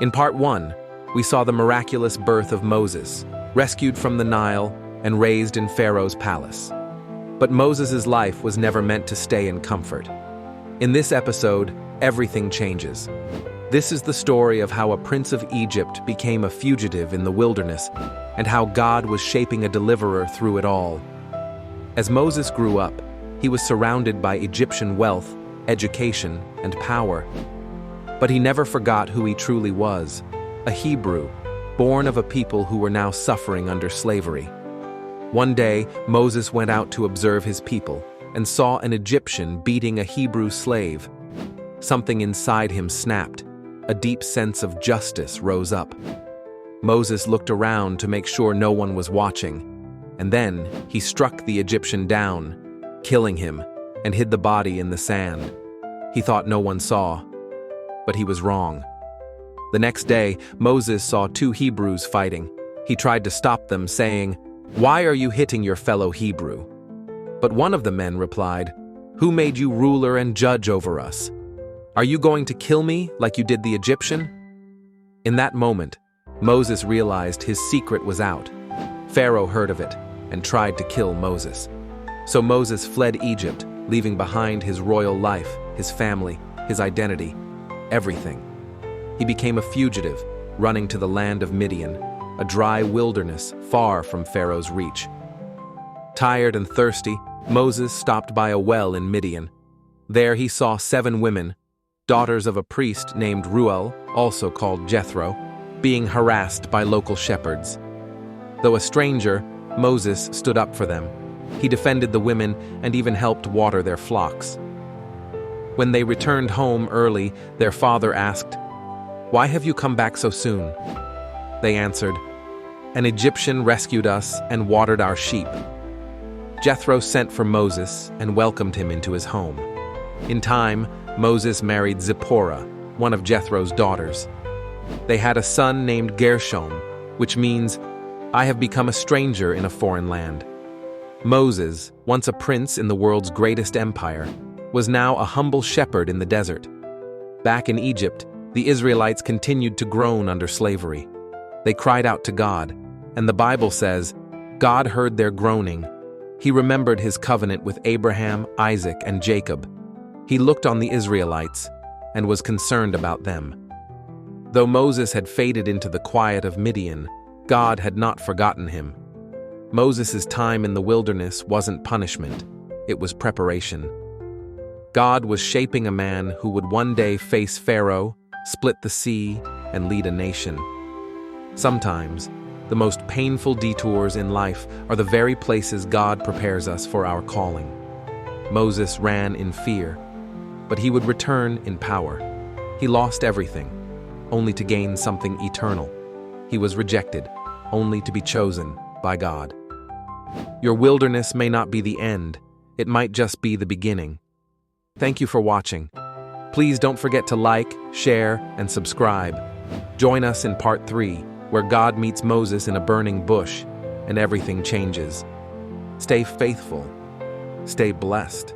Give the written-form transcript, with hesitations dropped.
In part 1, we saw the miraculous birth of Moses, rescued from the Nile and raised in Pharaoh's palace. But Moses' life was never meant to stay in comfort. In this episode, everything changes. This is the story of how a prince of Egypt became a fugitive in the wilderness and how God was shaping a deliverer through it all. As Moses grew up, he was surrounded by Egyptian wealth, education, and power. But he never forgot who he truly was, a Hebrew, born of a people who were now suffering under slavery. One day, Moses went out to observe his people and saw an Egyptian beating a Hebrew slave. Something inside him snapped. A deep sense of justice rose up. Moses looked around to make sure no one was watching, and then he struck the Egyptian down, killing him, and hid the body in the sand. He thought no one saw, but he was wrong. The next day, Moses saw two Hebrews fighting. He tried to stop them, saying, "Why are you hitting your fellow Hebrew?" But one of the men replied, "Who made you ruler and judge over us? Are you going to kill me like you did the Egyptian?" In that moment, Moses realized his secret was out. Pharaoh heard of it and tried to kill Moses. So Moses fled Egypt, leaving behind his royal life, his family, his identity, everything. He became a fugitive, running to the land of Midian, a dry wilderness far from Pharaoh's reach. Tired and thirsty, Moses stopped by a well in Midian. There he saw 7 women, daughters of a priest named Reuel, also called Jethro, being harassed by local shepherds. Though a stranger, Moses stood up for them. He defended the women and even helped water their flocks. When they returned home early, their father asked, "Why have you come back so soon?" They answered, "An Egyptian rescued us and watered our sheep." Jethro sent for Moses and welcomed him into his home. In time, Moses married Zipporah, one of Jethro's daughters. They had a son named Gershom, which means, "I have become a stranger in a foreign land." Moses, once a prince in the world's greatest empire, was now a humble shepherd in the desert. Back in Egypt, the Israelites continued to groan under slavery. They cried out to God, and the Bible says, God heard their groaning. He remembered his covenant with Abraham, Isaac, and Jacob. He looked on the Israelites and was concerned about them. Though Moses had faded into the quiet of Midian, God had not forgotten him. Moses' time in the wilderness wasn't punishment, it was preparation. God was shaping a man who would one day face Pharaoh, split the sea, and lead a nation. Sometimes, the most painful detours in life are the very places God prepares us for our calling. Moses ran in fear, but he would return in power. He lost everything, only to gain something eternal. He was rejected, only to be chosen by God. Your wilderness may not be the end, it might just be the beginning. Thank you for watching. Please don't forget to like, share, and subscribe. Join us in part 3, where God meets Moses in a burning bush, and everything changes. Stay faithful. Stay blessed.